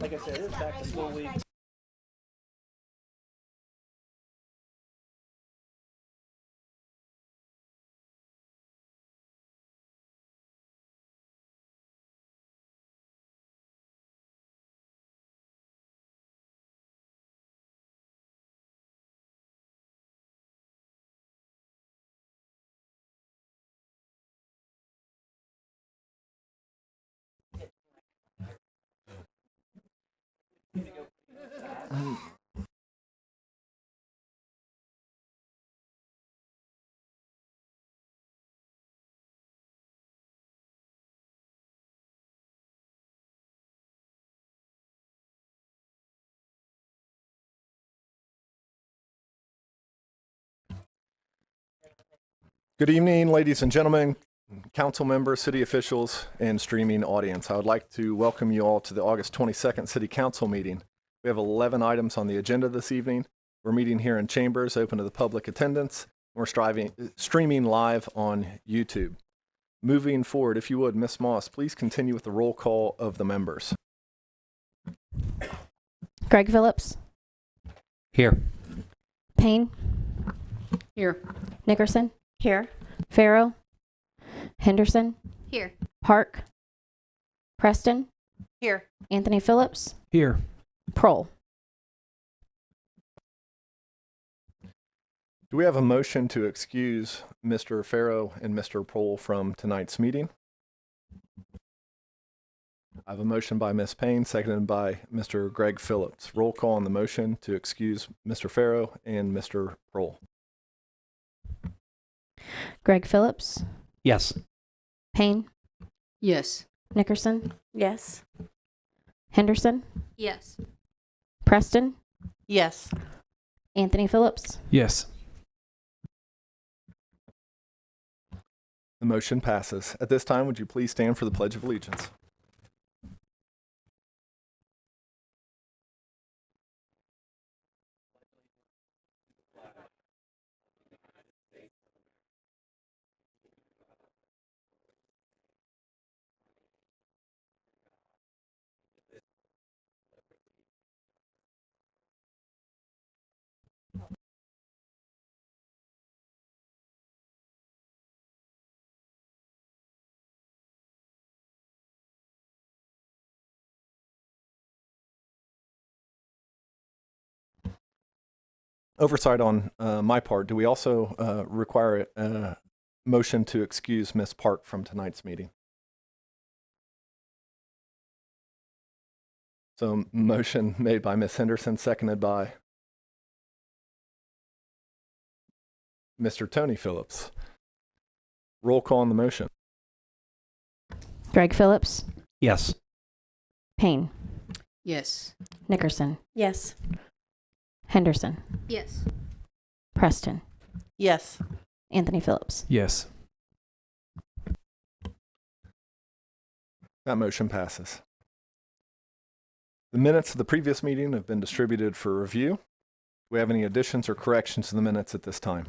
Like I said, it's back to school week. Good evening, ladies and gentlemen, council members, city officials, and streaming audience. I would like to welcome you all to the August 22nd City Council meeting. We have 11 items on the agenda this evening. We're meeting here in chambers, open to the public attendance. We're streaming live on YouTube. Moving forward, if you would, Ms. Moss, please continue with the roll call of the members. Greg Phillips. Here. Payne. Here. Nickerson. Here. Farrow. Henderson. Here. Park. Preston. Here. Anthony Phillips. Here. Prohl. Do we have a motion to excuse Mr. Farrow and Mr. Prohl from tonight's meeting? I have a motion by Ms. Payne, seconded by Mr. Greg Phillips. Roll call on the motion to excuse Mr. Farrow and Mr. Prohl. Greg Phillips. Yes. Payne. Yes. Nickerson. Yes. Henderson. Yes. Preston. Yes. Anthony Phillips. Yes. The motion passes. At this time, would you please stand for the Pledge of Allegiance? Oversight on my part, do we also require a motion to excuse Ms. Park from tonight's meeting? So motion made by Ms. Henderson, seconded by Mr. Tony Phillips. Roll call on the motion. Greg Phillips. Yes. Payne. Yes. Nickerson. Yes. Henderson. Yes. Preston. Yes. Anthony Phillips. Yes. That motion passes. The minutes of the previous meeting have been distributed for review. Do we have any additions or corrections to the minutes at this time?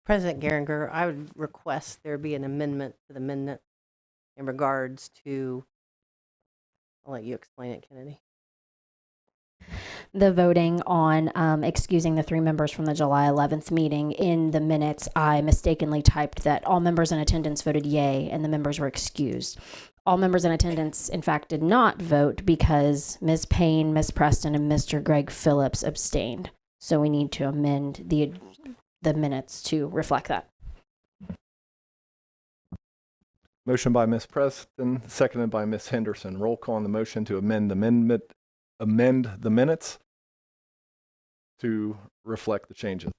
President Geringer, I would request there be an amendment to the minute in regards to, I'll let you explain it, Kennedy. The voting on excusing the 3 members from the July 11th meeting. In the minutes, I mistakenly typed that all members in attendance voted yay and the members were excused. All members in attendance, in fact, did not vote because Ms. Payne, Ms. Preston, and Mr. Greg Phillips abstained. So we need to amend the minutes to reflect that. Motion by Ms. Preston, seconded by Ms. Henderson. Roll call on the motion to amend the minutes to reflect the changes.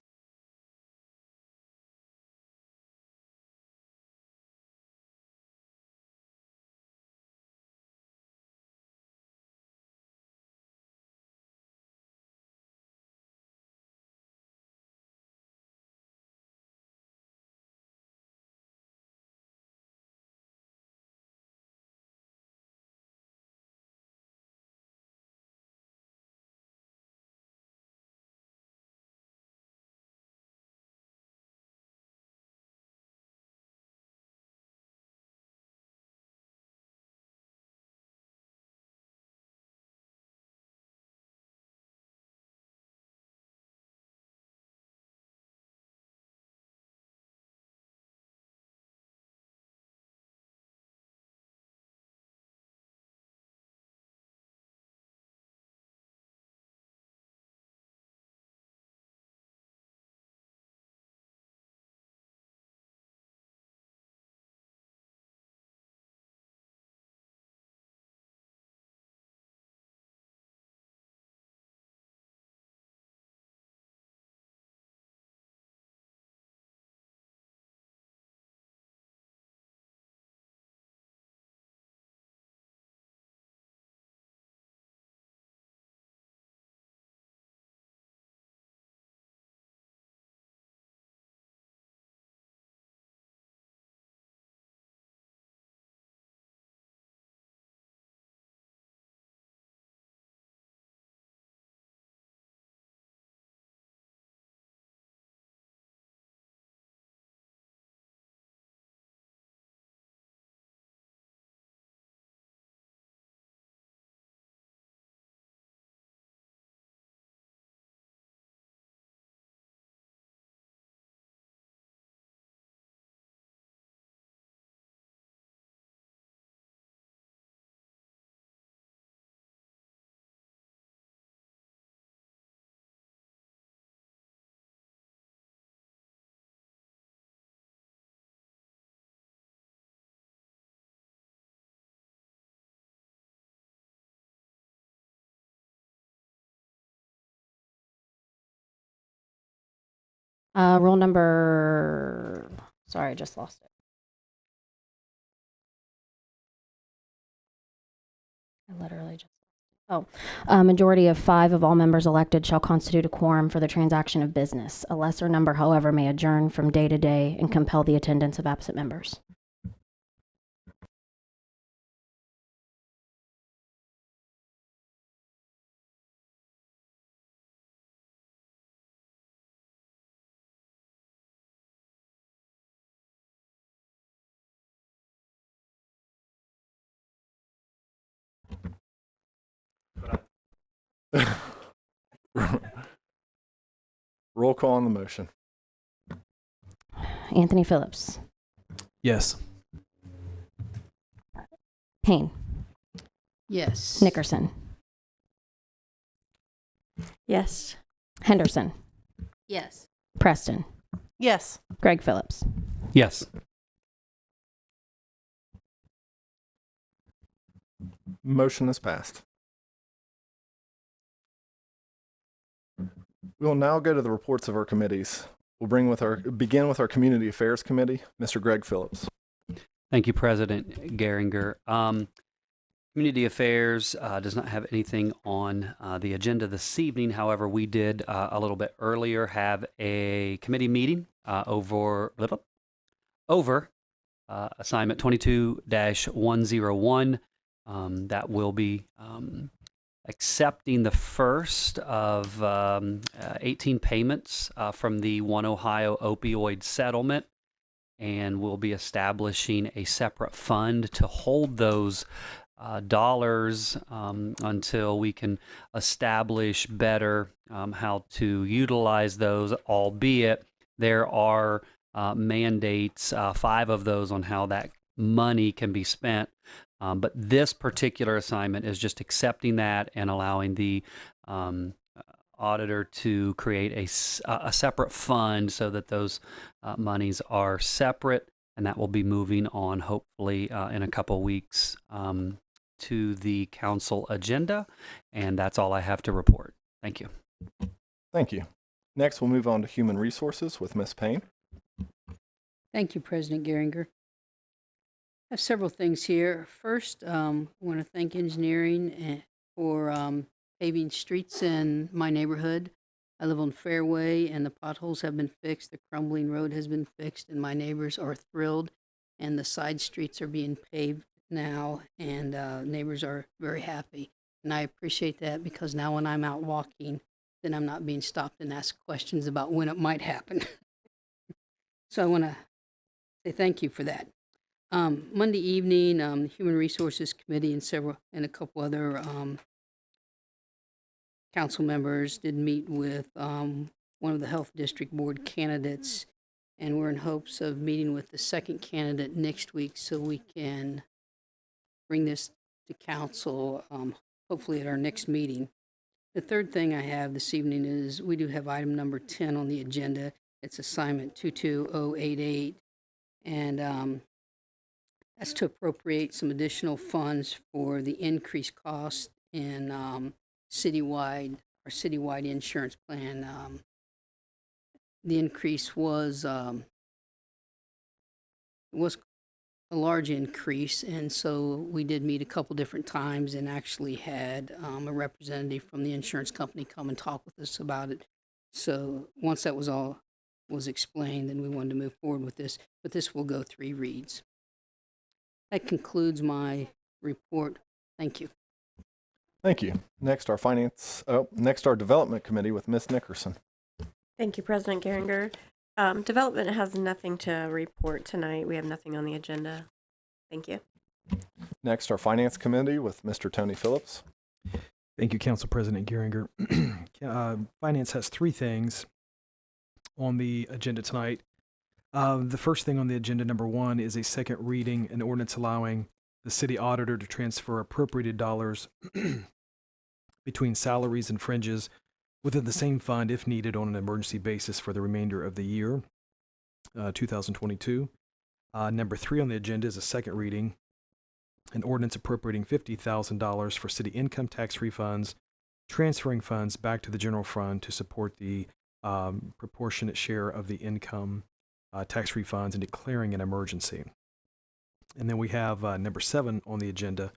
Rule number, sorry, I just lost it. I literally just, a majority of 5 of all members elected shall constitute a quorum for the transaction of business. A lesser number, however, may adjourn from day to day and compel the attendance of absent members. Roll call on the motion. Anthony Phillips. Yes. Payne. Yes. Nickerson. Yes. Henderson. Yes. Preston. Yes. Greg Phillips. Yes. Motion is passed. We will now go to the reports of our committees. We'll begin with our Community Affairs Committee, Mr. Greg Phillips. Thank you, President Geringer. Community Affairs does not have anything on the agenda this evening. However, we did a little bit earlier have a committee meeting over assignment 22-101 that will be accepting the first of 18 payments from the One Ohio opioid settlement, and we'll be establishing a separate fund to hold those dollars until we can establish better how to utilize those, albeit there are mandates, 5 of those, on how that money can be spent. But this particular assignment is just accepting that and allowing the auditor to create a separate fund so that those monies are separate, and that will be moving on hopefully in a couple weeks to the council agenda. And that's all I have to report. Thank you. Thank you. Next, we'll move on to Human Resources with Ms. Payne. Thank you, President Geringer. I have several things here. First, I want to thank engineering for paving streets in my neighborhood. I live on Fairway, and the potholes have been fixed. The crumbling road has been fixed, and my neighbors are thrilled. And the side streets are being paved now, and neighbors are very happy. And I appreciate that, because now when I'm out walking, then I'm not being stopped and asked questions about when it might happen. So I want to say thank you for that. Monday evening, the Human Resources Committee and a couple other council members did meet with one of the Health District Board candidates, and we're in hopes of meeting with the second candidate next week so we can bring this to council, hopefully at our next meeting. The third thing I have this evening is we do have item number 10 on the agenda. It's assignment 22088, and that's to appropriate some additional funds for the increased cost in our citywide insurance plan. The increase was a large increase, and so we did meet a couple different times and actually had a representative from the insurance company come and talk with us about it. So once that was explained, then we wanted to move forward with this, but this will go 3 reads. That concludes my report. Thank you. Thank you. Next, our Development Committee with Ms. Nickerson. Thank you, President Geringer. Development has nothing to report tonight. We have nothing on the agenda. Thank you. Next, our Finance Committee with Mr. Tony Phillips. Thank you, Council President Geringer. Finance has 3 things on the agenda tonight. The first thing on the agenda, number 1, is a second reading, an ordinance allowing the city auditor to transfer appropriated dollars between salaries and fringes within the same fund if needed on an emergency basis for the remainder of the year 2022. Number 3 on the agenda is a second reading, an ordinance appropriating $50,000 for city income tax refunds, transferring funds back to the general fund to support the proportionate share of the income tax refunds and declaring an emergency. And then we have number 7 on the agenda,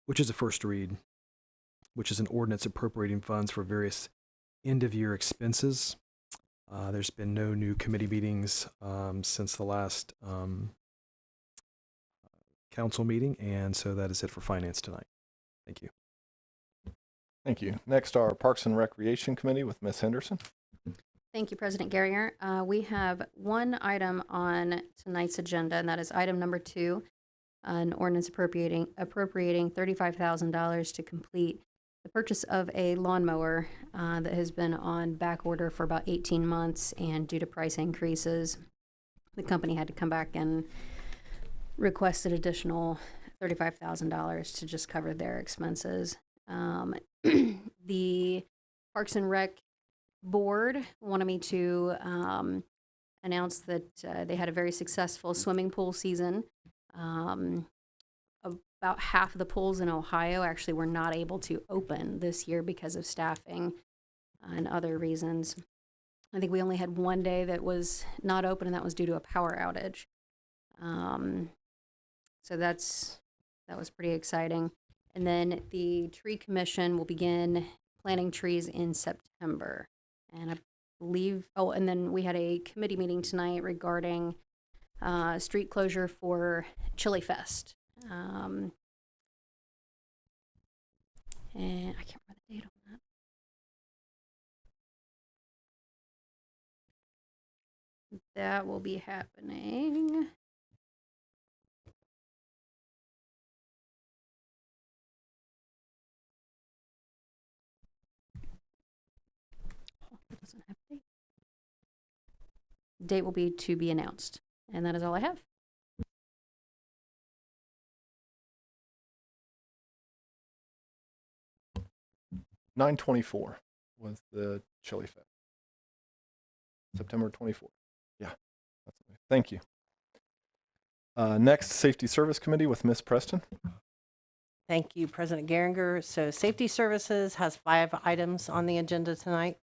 which is a first read, which is an ordinance appropriating funds for various end-of-year expenses. There's been no new committee meetings since the last council meeting, and so that is it for finance tonight. Thank you. Thank you. Next, our Parks and Recreation Committee with Ms. Henderson. Thank you, President Geringer. We have one item on tonight's agenda, and that is item number 2, an ordinance appropriating $35,000 to complete the purchase of a lawnmower that has been on back order for about 18 months, and due to price increases, the company had to come back and request an additional $35,000 to just cover their expenses. The Parks and Rec board wanted me to announce that they had a very successful swimming pool season. About half of the pools in Ohio actually were not able to open this year because of staffing and other reasons. I think we only had one day that was not open, and that was due to a power outage. So that was pretty exciting. And then the tree commission will begin planting trees in September. And I believe, and then we had a committee meeting tonight regarding street closure for Chiillicothe. And I can't remember the date on that. That will be happening. It doesn't have a date. Date will be to be announced. And that is all I have. (9/24) was the Chiillicothe. September 24th. Yeah. Thank you. Next, Safety Service Committee with Ms. Preston. Thank you, President Geringer. So Safety Services has 5 items on the agenda tonight.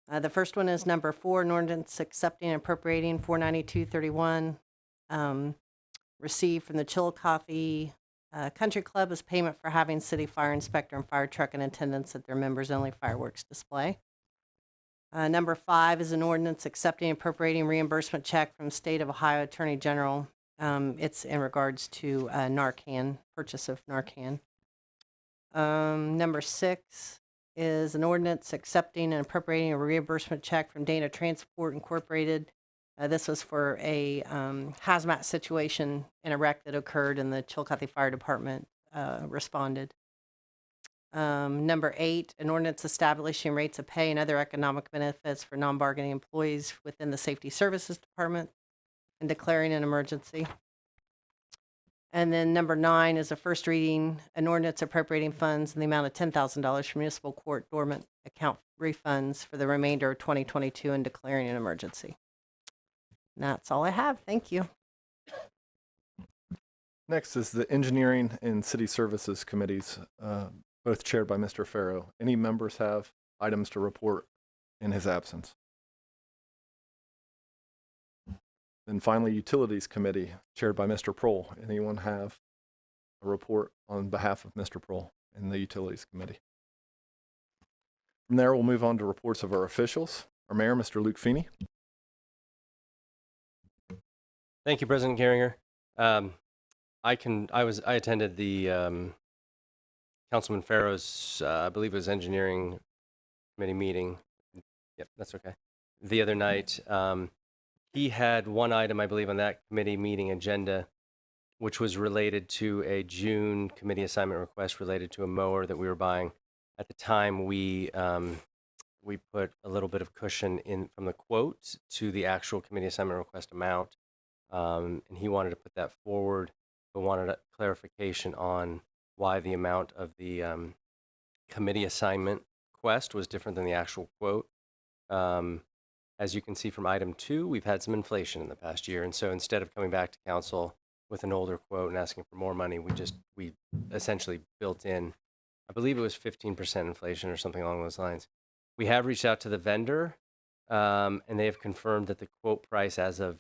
The first one is number 4, an ordinance accepting and appropriating $492.31 received from the Chiillicothe Country Club as payment for having city fire inspector and fire truck in attendance at their members-only fireworks display. Number 5 is an ordinance accepting and appropriating reimbursement check from State of Ohio Attorney General. It's in regards to Narcan, purchase of Narcan. Number 6 is an ordinance accepting and appropriating a reimbursement check from Dana Transport Incorporated. This was for a hazmat situation in a wreck that occurred, and the Chiillicothe Fire Department responded. Number 8, an ordinance establishing rates of pay and other economic benefits for non-bargaining employees within the Safety Services Department and declaring an emergency. And then number 9 is a first reading, an ordinance appropriating funds in the amount of $10,000 for municipal court dormant account refunds for the remainder of 2022 and declaring an emergency. And that's all I have. Thank you. Next is the Engineering and City Services Committees, both chaired by Mr. Farrow. Any members have items to report in his absence? Then finally, Utilities Committee, chaired by Mr. Prohl. Anyone have a report on behalf of Mr. Prohl in the Utilities Committee? From there, we'll move on to reports of our officials. Our Mayor, Mr. Luke Feeney. Thank you, President Geringer. I attended the Councilman Farrow's, I believe it was Engineering Committee meeting. Yep, that's okay. The other night, he had one item, I believe, on that committee meeting agenda, which was related to a June committee assignment request related to a mower that we were buying. At the time, we put a little bit of cushion in from the quote to the actual committee assignment request amount, and he wanted to put that forward, but wanted a clarification on why the amount of the committee assignment request was different than the actual quote. As you can see from item 2, we've had some inflation in the past year, and so instead of coming back to council with an older quote and asking for more money, we essentially built in, I believe it was 15% inflation or something along those lines. We have reached out to the vendor and they have confirmed that the quote price as of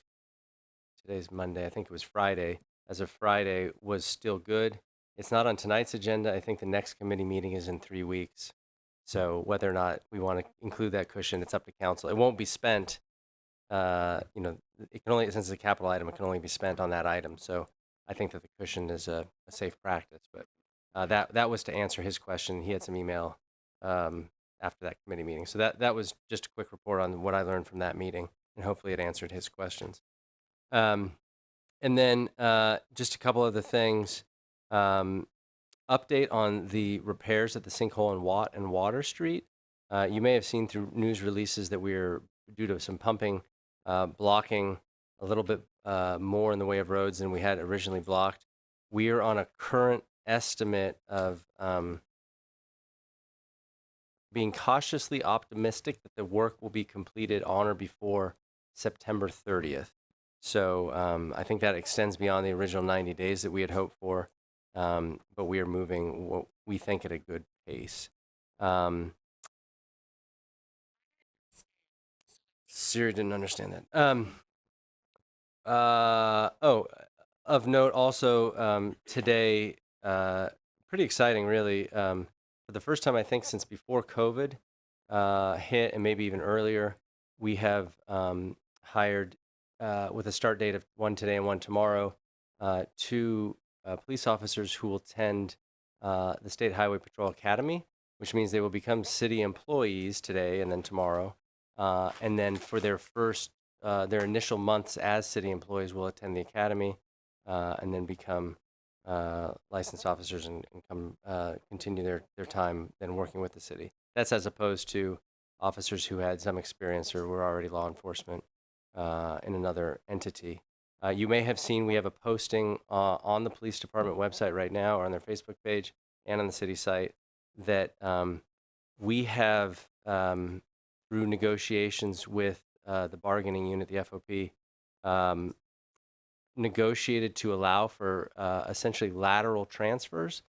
today's Monday, I think it was Friday, as of Friday was still good. It's not on tonight's agenda. I think the next committee meeting is in 3 weeks. So whether or not we want to include that cushion, it's up to council. It won't be spent. It can only, since it's a capital item, it can only be spent on that item. So I think that the cushion is a safe practice. But that was to answer his question. He had some email after that committee meeting. So that was just a quick report on what I learned from that meeting, and hopefully it answered his questions. And then just a couple other things. Update on the repairs at the Sinkhole in Watt and Water Street. You may have seen through news releases that we're, due to some pumping, blocking a little bit more in the way of roads than we had originally blocked. We are on a current estimate of being cautiously optimistic that the work will be completed on or before September 30th. So I think that extends beyond the original 90 days that we had hoped for, but we are moving what we think at a good pace. Siri didn't understand that. Of note also, today, pretty exciting really, for the first time I think since before COVID hit, and maybe even earlier, we have hired, with a start date of one today and one tomorrow, 2 police officers who will attend the State Highway Patrol Academy, which means they will become city employees today and then tomorrow. And then for their their initial months as city employees will attend the academy, and then become licensed officers and continue their time then working with the city. That's as opposed to officers who had some experience or were already law enforcement in another entity. You may have seen we have a posting on the police department website right now, or on their Facebook page and on the city site, that we have, through negotiations with the bargaining unit, the FOP, negotiated to allow for essentially lateral transfers,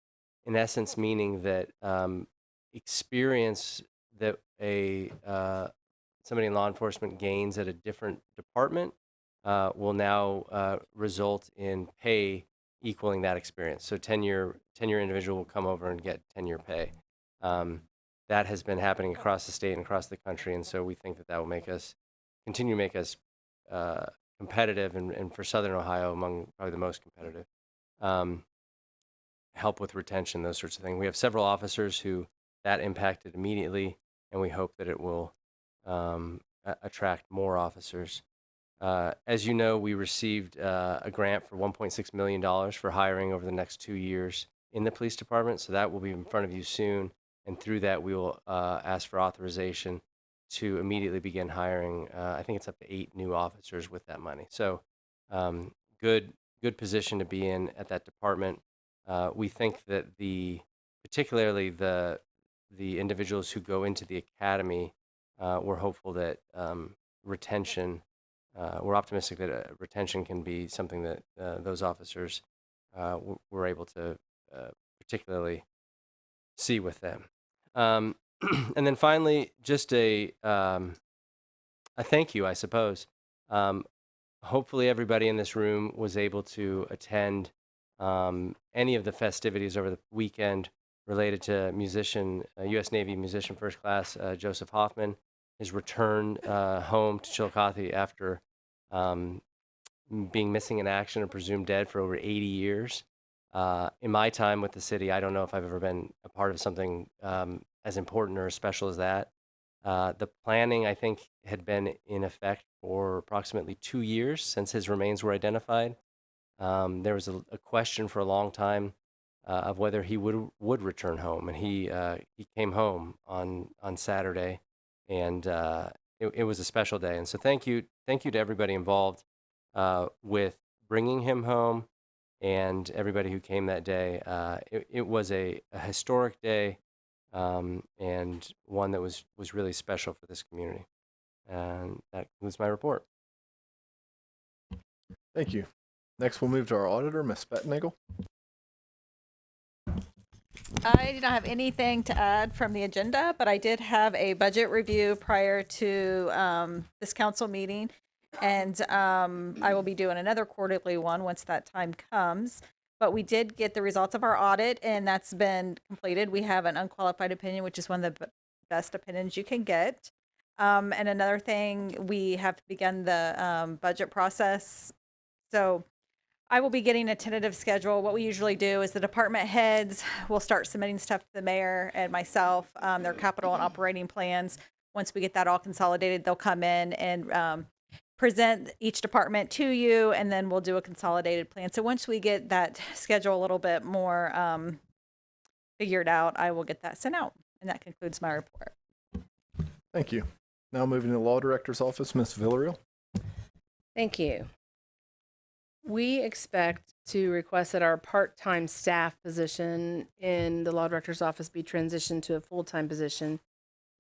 in essence meaning that experience that somebody in law enforcement gains at a different department will now result in pay equaling that experience. So 10-year individual will come over and get 10-year pay. That has been happening across the state and across the country, and so we think that will continue to make us competitive, and for Southern Ohio, among probably the most competitive. Help with retention, those sorts of things. We have several officers who that impacted immediately, and we hope that it will attract more officers. As you know, we received a grant for $1.6 million for hiring over the next 2 years in the police department, so that will be in front of you soon. And through that, we will ask for authorization to immediately begin hiring. I think it's up to 8 new officers with that money. So good position to be in at that department. We think that particularly the individuals who go into the academy, we're hopeful that retention, we're optimistic that retention can be something that those officers were able to particularly see with them. And then finally, just a thank you, I suppose. Hopefully everybody in this room was able to attend any of the festivities over the weekend related to U.S. Navy musician first class Joseph Hoffman, his return home to Chiillicothe after being missing in action or presumed dead for over 80 years. In my time with the city, I don't know if I've ever been a part of something as important or as special as that. The planning, I think, had been in effect for approximately 2 years since his remains were identified. There was a question for a long time of whether he would return home, and he came home on Saturday, and it was a special day. And so thank you to everybody involved with bringing him home, and everybody who came that day. It was a historic day, and one that was really special for this community. And that concludes my report. Thank you. Next, we'll move to our auditor, Ms. Bettnagel. I do not have anything to add from the agenda, but I did have a budget review prior to this council meeting. And I will be doing another quarterly one once that time comes. But we did get the results of our audit, and that's been completed. We have an unqualified opinion, which is one of the best opinions you can get. And another thing, we have begun the budget process. So I will be getting a tentative schedule. What we usually do is the department heads will start submitting stuff to the mayor and myself, their capital and operating plans. Once we get that all consolidated, they'll come in and present each department to you, and then we'll do a consolidated plan. So once we get that schedule a little bit more figured out, I will get that sent out. And that concludes my report. Thank you. Now moving to the Law Director's Office, Ms. Villarreal. Thank you. We expect to request that our part-time staff position in the Law Director's Office be transitioned to a full-time position.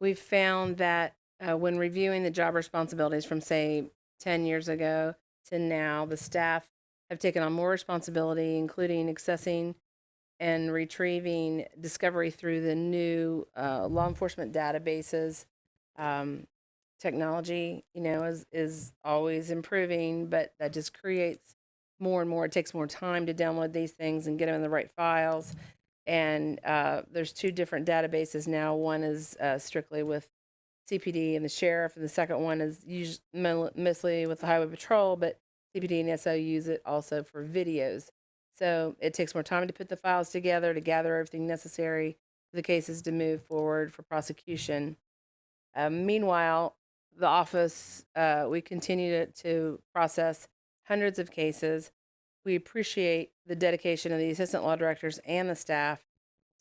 We've found that when reviewing the job responsibilities from, say, 10 years ago to now, the staff have taken on more responsibility, including accessing and retrieving discovery through the new law enforcement databases. Technology, is always improving, but that just creates more and more. It takes more time to download these things and get them in the right files. And there's two different databases now. One is strictly with CPD and the sheriff, and the second one is mostly with the highway patrol, but CPD and SO use it also for videos. So it takes more time to put the files together, to gather everything necessary for the cases to move forward for prosecution. Meanwhile, the office, we continue to process hundreds of cases. We appreciate the dedication of the assistant law directors and the staff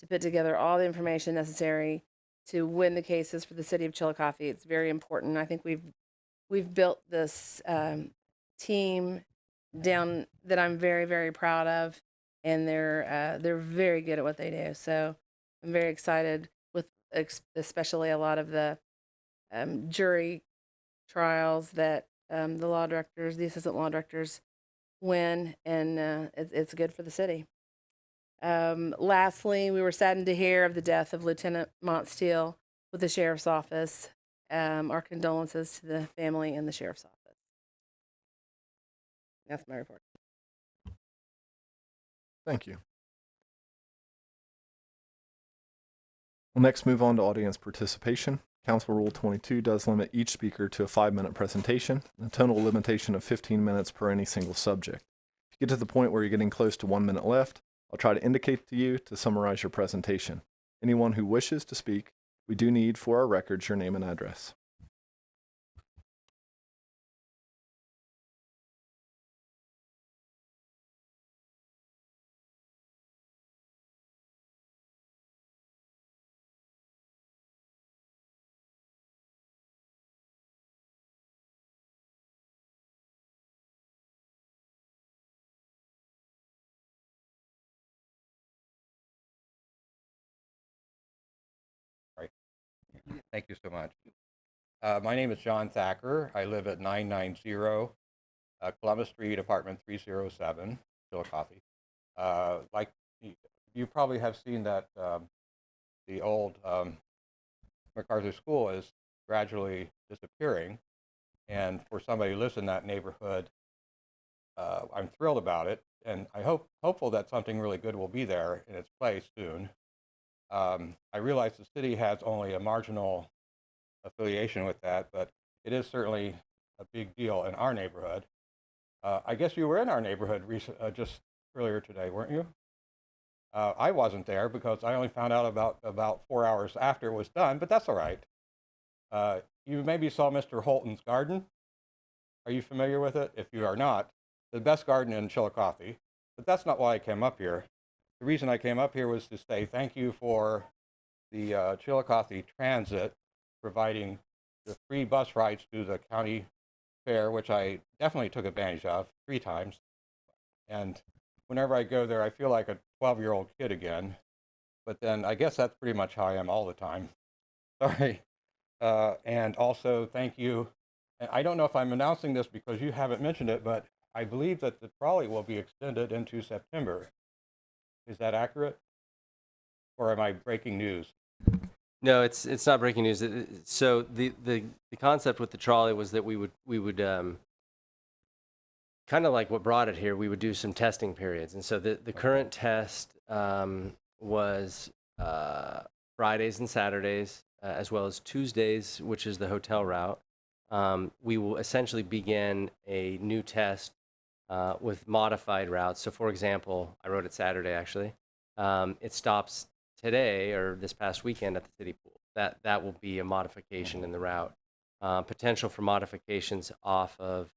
to put together all the information necessary to win the cases for the city of Chiillicothe. It's very important. I think we've built this team down that I'm very, very proud of, and they're very good at what they do. So I'm very excited with especially a lot of the jury trials that the law directors, the assistant law directors win, and it's good for the city. Lastly, we were saddened to hear of the death of Lieutenant Montsteele with the Sheriff's Office. Our condolences to the family and the Sheriff's Office. That's my report. Thank you. We'll next move on to audience participation. Council Rule 22 does limit each speaker to a 5-minute presentation, and a total limitation of 15 minutes per any single subject. If you get to the point where you're getting close to 1 minute left, I'll try to indicate to you to summarize your presentation. Anyone who wishes to speak, we do need for our records your name and address. Thank you so much. My name is John Thacker. I live at 990 Columbus Street, apartment 307, Chiillicothe. Like you probably have seen that the old MacArthur School is gradually disappearing, and for somebody who lives in that neighborhood, I'm thrilled about it, and I hopeful that something really good will be there in its place soon. I realize the city has only a marginal affiliation with that, but it is certainly a big deal in our neighborhood. I guess you were in our neighborhood just earlier today, weren't you? I wasn't there because I only found out about 4 hours after it was done, but that's all right. You maybe saw Mr. Holton's garden. Are you familiar with it? If you are not, the best garden in Chiillicothe, but that's not why I came up here. The reason I came up here was to say thank you for the Chiillicothe Transit providing the free bus rides to the county fair, which I definitely took advantage of 3 times. And whenever I go there, I feel like a 12-year-old kid again. But then I guess that's pretty much how I am all the time. Sorry. And also thank you. And I don't know if I'm announcing this because you haven't mentioned it, but I believe that the trolley will be extended into September. Is that accurate? or am I breaking news? No, it's not breaking news. So the concept with the trolley was that we would kind of like what brought it here. We would do some testing periods, and so the current test was Fridays and Saturdays, as well as Tuesdays, which is the hotel route. We will essentially begin a new test with modified routes. So, for example, I rode it Saturday actually. It stops today or this past weekend at the city pool. That will be a modification in the route. Potential for modifications off of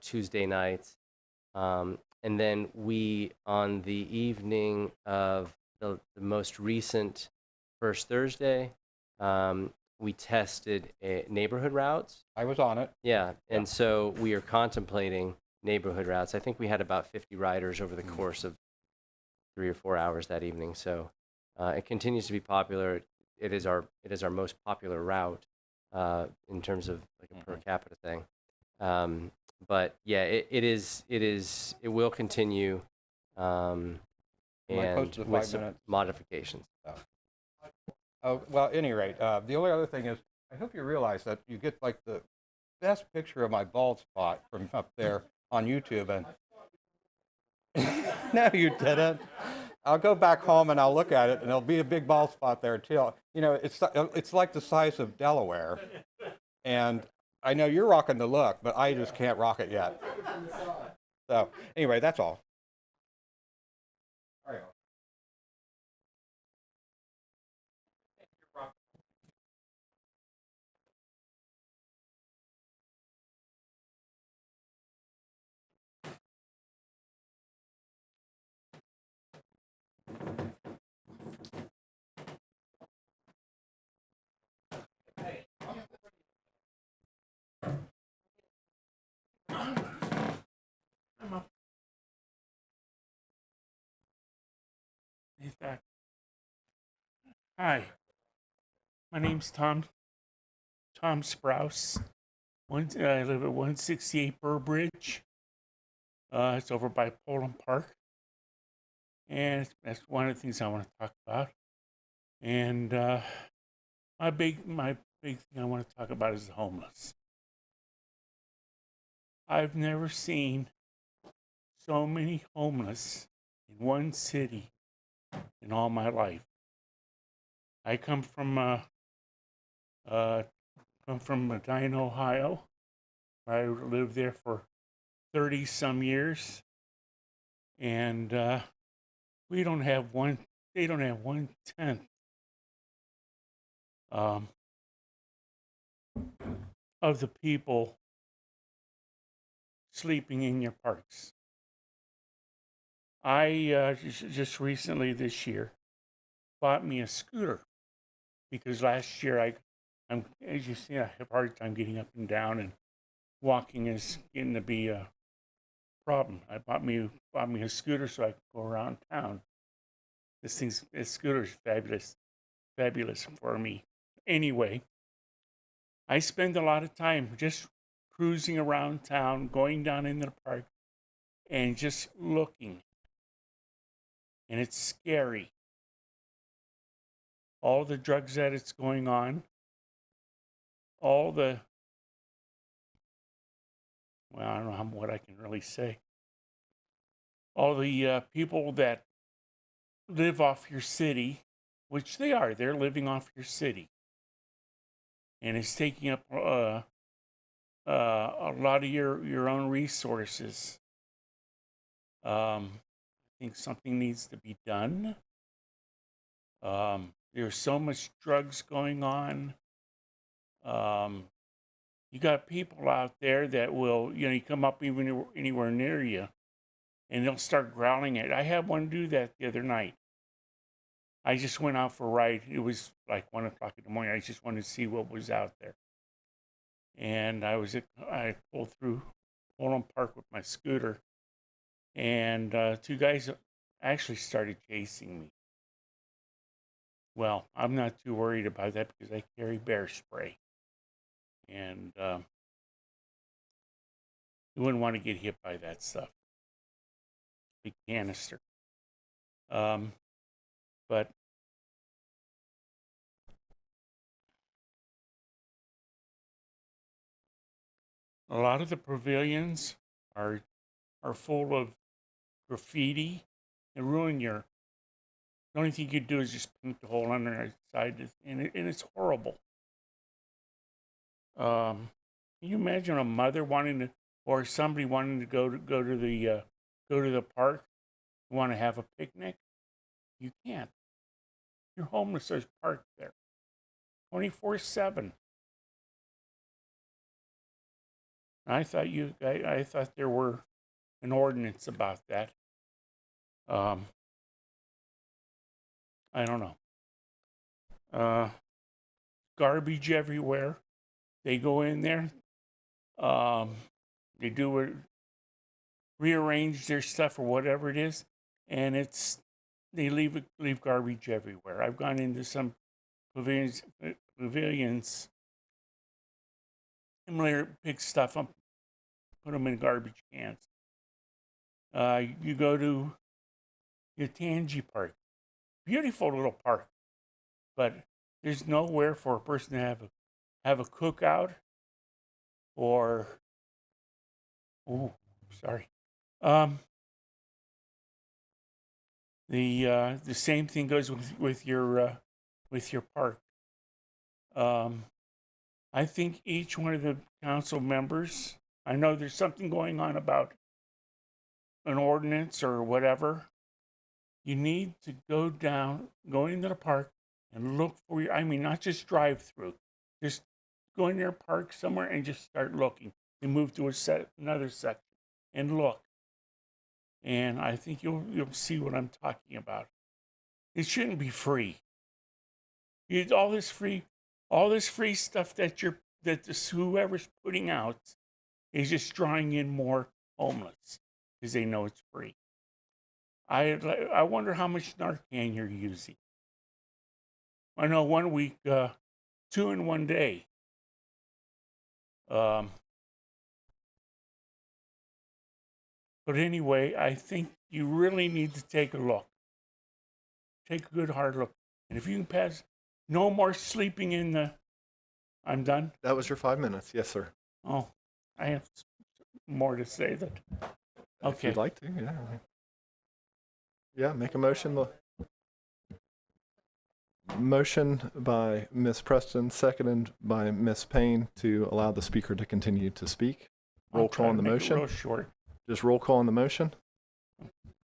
Tuesday nights. And then we, on the evening of the most recent First Thursday, we tested neighborhood routes. I was on it. Yeah, and so we are contemplating neighborhood routes. I think we had about 50 riders over the course of 3 or 4 hours that evening. So it continues to be popular. It is our most popular route in terms of like a per capita thing. But yeah, it will continue, and close to the with 5 some minutes? modifications. Oh, well, at any rate, the only other thing is, I hope you realize that you get like the best picture of my bald spot from up there on YouTube. And no, you didn't. I'll go back home and I'll look at it, and there'll be a big bald spot there too. You know, it's like the size of Delaware, and I know you're rocking the look, but I just can't rock it yet. So anyway, that's all. All right. Hi, my name's Tom Sprouse. I live at 168 Burbridge. It's over by Poland Park, and that's one of the things I want to talk about. And my big thing I want to talk about is the homeless. I've never seen so many homeless in one city in all my life. I come from Medina, Ohio. I lived there for 30 some years, and they don't have 1/10 of the people sleeping in your parks. I just recently this year bought me a scooter because last year I'm as you see, I have a hard time getting up and down, and walking is getting to be a problem. I bought me a scooter so I could go around town. This scooter is fabulous for me. Anyway, I spend a lot of time just cruising around town, going down into the park, and just looking. And it's scary. All the drugs that it's going on, I don't know what I can really say. All the people that live off your city, which they're living off your city. And it's taking up a lot of your own resources. I think something needs to be done. There's so much drugs going on. You got people out there that will, you come up even anywhere near you, and they'll start growling at it. I had one do that the other night. I just went out for a ride. It was like 1 o'clock in the morning. I just wanted to see what was out there. And I pulled through Poland Park with my scooter, and 2 guys actually started chasing me. Well, I'm not too worried about that because I carry bear spray. And you wouldn't want to get hit by that stuff. Big canister. But A lot of the pavilions are full of graffiti and ruin your. The only thing you could do is just paint the hole on the side, and it's horrible. Can you imagine a mother wanting to, or somebody wanting to go to the park, want to have a picnic? You can't. You're homeless. There's parked there, 24/7. I thought there were an ordinance about that. I don't know. Garbage everywhere. They go in there. They do it, rearrange their stuff or whatever it is, and they leave garbage everywhere. I've gone into some pavilions, similar, pick stuff up, put them in garbage cans. You go to Yatanji Park, beautiful little park, but there's nowhere for a person to have a cookout or the same thing goes with your park. I think each one of the council members, I know there's something going on about an ordinance or whatever. You need to go into the park and look for not just drive through, just go in there, park somewhere and just start looking and move to another section and look. And I think you'll see what I'm talking about. It shouldn't be free. All this free stuff that whoever's putting out is just drawing in more homeless because they know it's free. I wonder how much Narcan you're using. I know 1 week, 2 in 1 day. But anyway, I think you really need to take a look. Take a good hard look. And if you can pass, no more sleeping in the. I'm done. That was your 5 minutes. Yes, sir. Oh, I have more to say that. Okay. If you'd like to, yeah. Yeah, make a motion. Motion by Ms. Preston, seconded by Ms. Payne to allow the speaker to continue to speak. Roll call on the motion. Real short. Just roll call on the motion.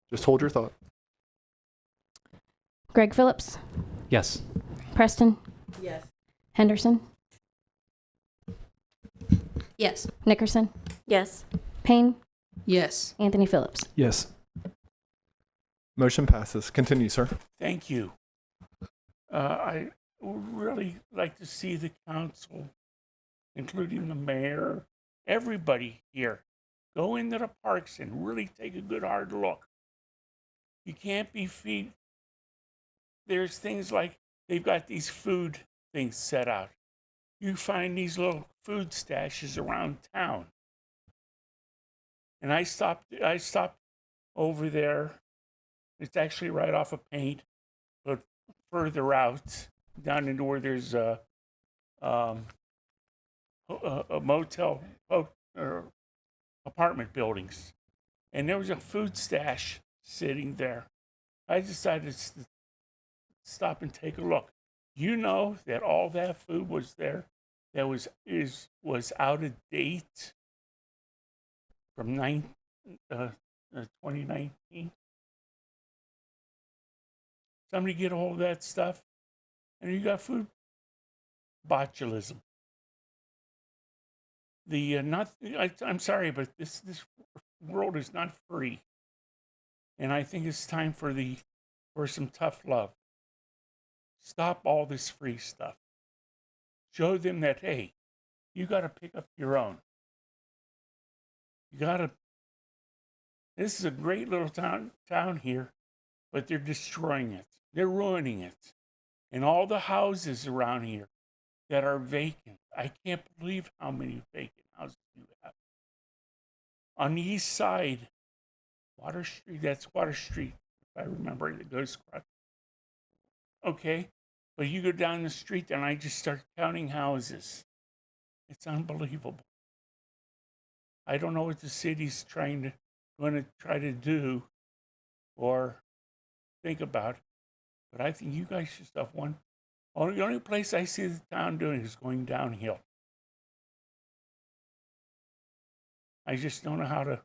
Just hold your thought. Greg Phillips, Yes. Preston, Yes. Henderson, Yes. Nickerson, Yes. Payne, Yes. Anthony Phillips. Yes. Motion passes. Continue, sir. Thank you. I would really like to see the council, including the mayor, everybody here, go into the parks and really take a good hard look. You can't be there's things like they've got these food things set out. You find these little food stashes around town. And I stopped over there. It's actually right off of Paint, but further out, down into where there's a motel or apartment buildings. And there was a food stash sitting there. I decided to stop and take a look. You know that all that food was there that was out of date from 2019. Somebody get a hold of that stuff, and you got food botulism. I'm sorry, but this world is not free, and I think it's time for some tough love. Stop all this free stuff. Show them that, hey, you got to pick up your own. This is a great little town here, but they're destroying it. They're ruining it. And all the houses around here that are vacant, I can't believe how many vacant houses you have. On the east side, Water Street, that's Water Street, if I remember it, goes across. Okay, but you go down the street and I just start counting houses. It's unbelievable. I don't know what the city's going to try to do or think about, but I think you guys should stuff one. The only place I see the town doing is going downhill. I just don't know how to.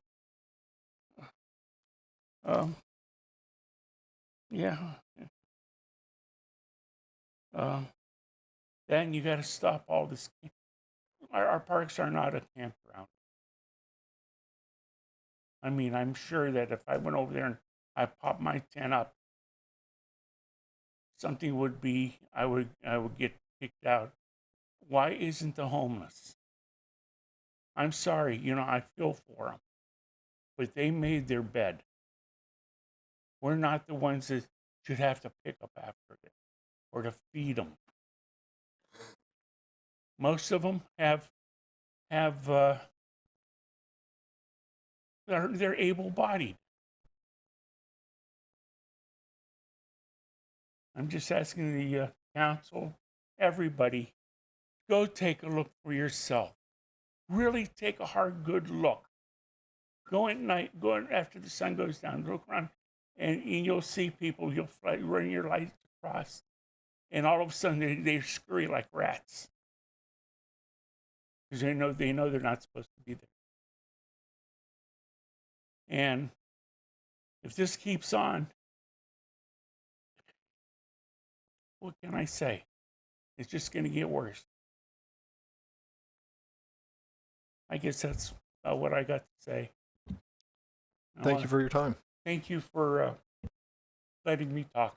Yeah. Then you got to stop all this. Our parks are not a campground. I mean, I'm sure that if I went over there and I popped my tent up, something would be, I would get kicked out. Why isn't the homeless? I'm sorry, you know, I feel for them, but they made their bed. We're not the ones that should have to pick up after them or to feed them. Most of them they're able-bodied. I'm just asking the council, everybody, go take a look for yourself. Really take a hard, good look. Go at night, go after the sun goes down, look around, and you'll see people, you'll run your lights across, and all of a sudden they scurry like rats. Because they know they're not supposed to be there. And if this keeps on, what can I say? It's just going to get worse. I guess that's what I got to say. Thank you for your time. Thank you for letting me talk.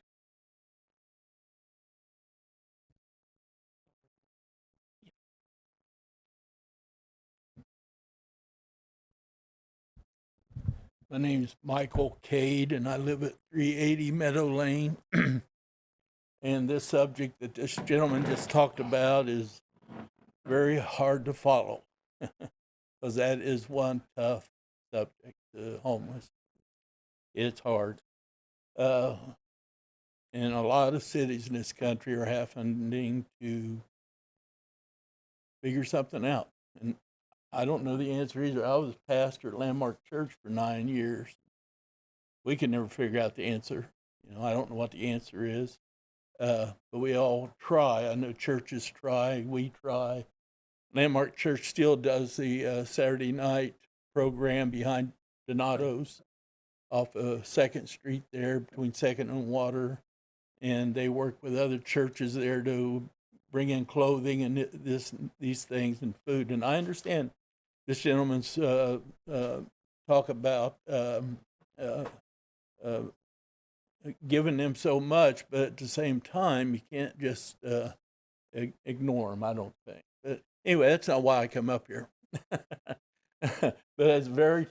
My name's Michael Cade, and I live at 380 Meadow Lane. And this subject that this gentleman just talked about is very hard to follow, because that is one tough subject, homeless. It's hard. And a lot of cities in this country are having to figure something out. And I don't know the answer either. I was pastor at Landmark Church for 9 years. We could never figure out the answer. You know, I don't know what the answer is, but we all try. I know churches try. We try. Landmark Church still does the Saturday night program behind Donato's off of 2nd Street there between 2nd and Water. And they work with other churches there to bring in clothing and these things and food. And I understand this gentleman's talk about giving them so much, but at the same time, you can't just ignore them, I don't think. But anyway, that's not why I come up here. But it's very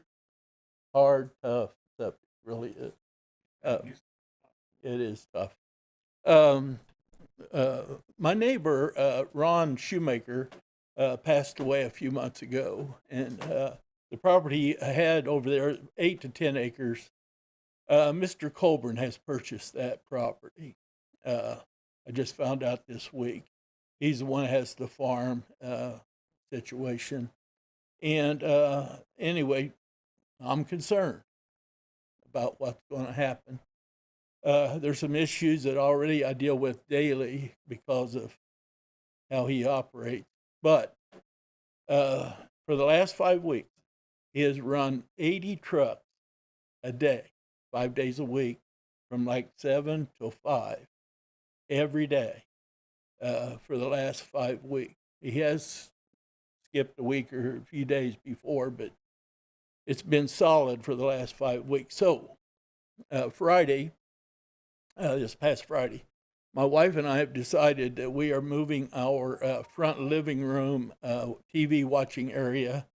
hard, tough stuff. It really is. It is tough. My neighbor, Ron Shoemaker, passed away a few months ago, and the property had over there 8 to 10 acres. Mr. Colburn has purchased that property. I just found out this week. He's the one that has the farm situation. And anyway, I'm concerned about what's going to happen. There's some issues that already I deal with daily because of how he operates. But for the last 5 weeks, he has run 80 trucks a day, 5 days a week, from like 7 till 5 every day for the last 5 weeks. He has skipped a week or a few days before, but it's been solid for the last 5 weeks. So Friday, this past Friday, my wife and I have decided that we are moving our front living room TV watching area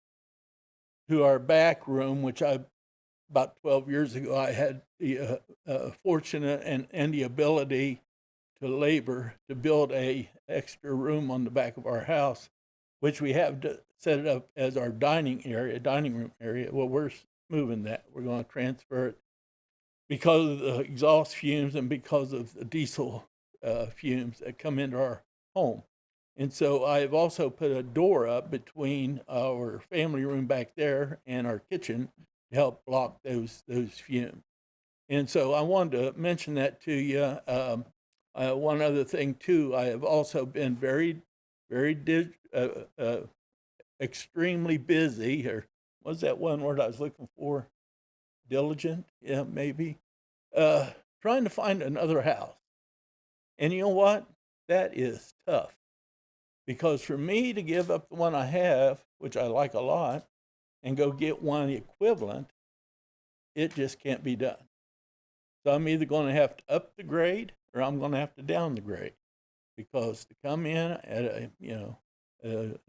to our back room, which about 12 years ago, I had the fortunate and the ability to labor to build a extra room on the back of our house, which we have to set it up as our dining room area. Well, we're moving that. We're going to transfer it because of the exhaust fumes and because of the diesel fumes that come into our home. And so I've also put a door up between our family room back there and our kitchen to help block those fumes. And so I wanted to mention that to you. One other thing too, I have also been very extremely busy, or what's that one word I was looking for? Diligent, yeah, maybe. Trying to find another house. And you know what? That is tough. Because for me to give up the one I have, which I like a lot, and go get one equivalent, it just can't be done. So I'm either going to have to up the grade or I'm going to have to down the grade, because to come in at a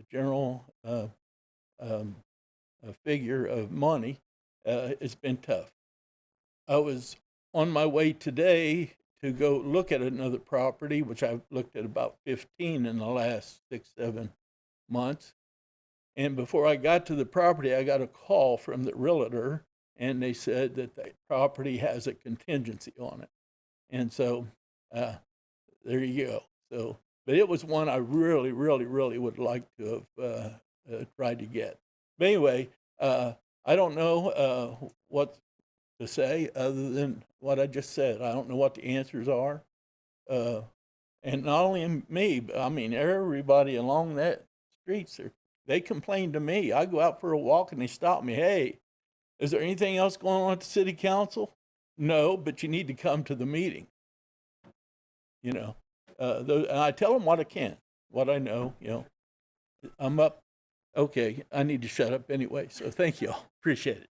general figure of money, it's been tough. I was on my way today to go look at another property, which I've looked at about 15 in the last 6-7 months. And before I got to the property, I got a call from the realtor, and they said that the property has a contingency on it. And so there you go. So, but it was one I really would like to have tried to get. But anyway, I don't know what to say other than what I just said. I don't know what the answers are. And not only me, but I mean, everybody along that streets, they complain to me. I go out for a walk and they stop me. Hey, is there anything else going on at the city council? No, but you need to come to the meeting. You know, and I tell them what I can, what I know, you know. I'm up. Okay, I need to shut up anyway. So thank you all. Appreciate it.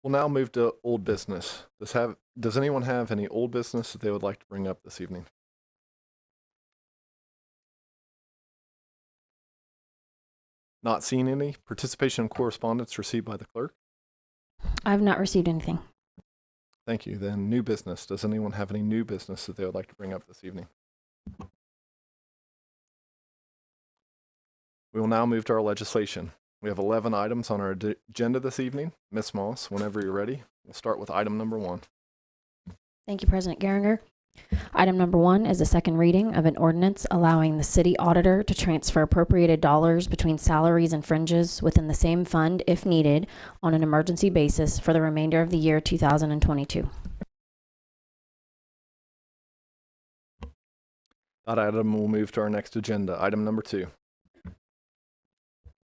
We'll now move to old business. Does anyone have any old business that they would like to bring up this evening? Not seeing any. Participation in correspondence received by the clerk? I've not received anything. Thank you. Then new business. Does anyone have any new business that they would like to bring up this evening? We will now move to our legislation. We have 11 items on our agenda this evening. Ms. Moss, whenever you're ready, we'll start with item number 1. Thank you, President Geringer. Item number 1 is a second reading of an ordinance allowing the city auditor to transfer appropriated dollars between salaries and fringes within the same fund if needed on an emergency basis for the remainder of the year 2022. That item will move to our next agenda. Item number 2.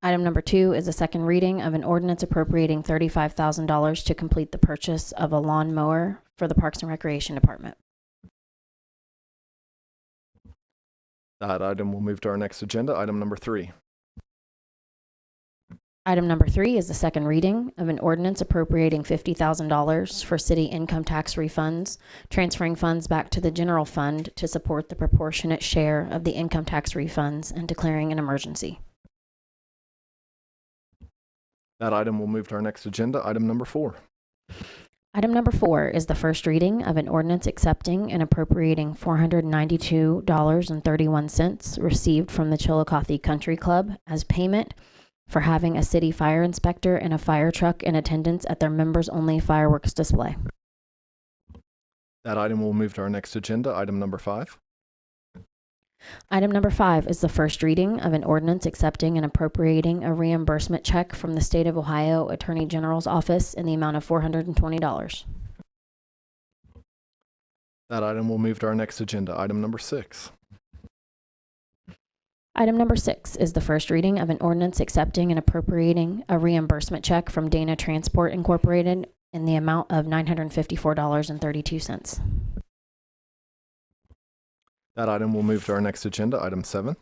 Item number 2 is a second reading of an ordinance appropriating $35,000 to complete the purchase of a lawn mower for the Parks and Recreation Department. That item will move to our next agenda. Item number 3. Item number 3 is the second reading of an ordinance appropriating $50,000 for city income tax refunds, transferring funds back to the general fund to support the proportionate share of the income tax refunds, and declaring an emergency. That item will move to our next agenda. Item number 4. Item number 4 is the first reading of an ordinance accepting and appropriating $492.31 received from the Chiillicothe Country Club as payment for having a city fire inspector and a fire truck in attendance at their members-only fireworks display. That item will move to our next agenda. Item number 5. Item number 5 is the first reading of an ordinance accepting and appropriating a reimbursement check from the State of Ohio Attorney General's Office in the amount of $420. That item will move to our next agenda. Item number 6. Item number 6 is the first reading of an ordinance accepting and appropriating a reimbursement check from Dana Transport Incorporated in the amount of $954.32. That item will move to our next agenda. Item 7.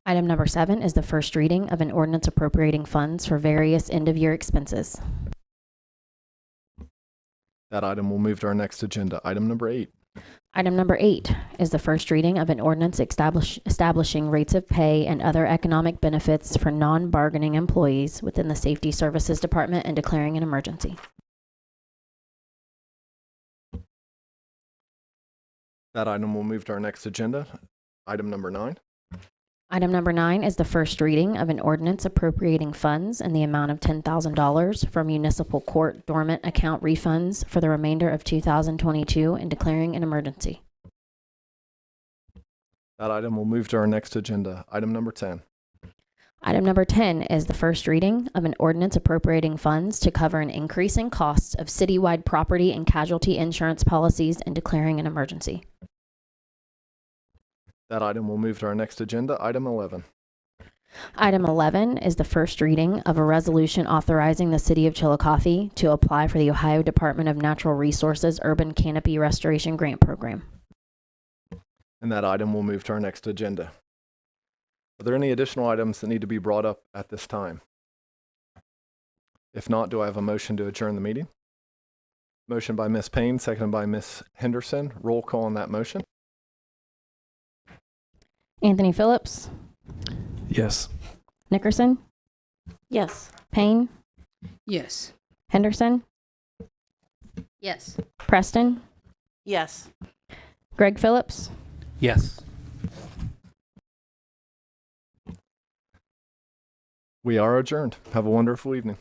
Item number 7 is the first reading of an ordinance appropriating funds for various end-of-year expenses. That item will move to our next agenda. Item number 8. Item number 8 is the first reading of an ordinance establishing rates of pay and other economic benefits for non-bargaining employees within the Safety Services Department and declaring an emergency. That item will move to our next agenda, item number 9. Item number 9 is the first reading of an ordinance appropriating funds in the amount of $10,000 for municipal court dormant account refunds for the remainder of 2022 and declaring an emergency. That item will move to our next agenda, item number 10. Item number 10 is the first reading of an ordinance appropriating funds to cover an increase in costs of citywide property and casualty insurance policies and declaring an emergency. That item will move to our next agenda, item 11. Item 11 is the first reading of a resolution authorizing the City of Chiillicothe to apply for the Ohio Department of Natural Resources Urban Canopy Restoration Grant Program. And that item will move to our next agenda. Are there any additional items that need to be brought up at this time? If not, do I have a motion to adjourn the meeting? Motion by Ms. Payne, seconded by Ms. Henderson. Roll call on that motion. Anthony Phillips, Yes. Nickerson, Yes. Payne, Yes. Henderson, Yes. Preston, Yes. Greg Phillips. Yes. We are adjourned. Have a wonderful evening.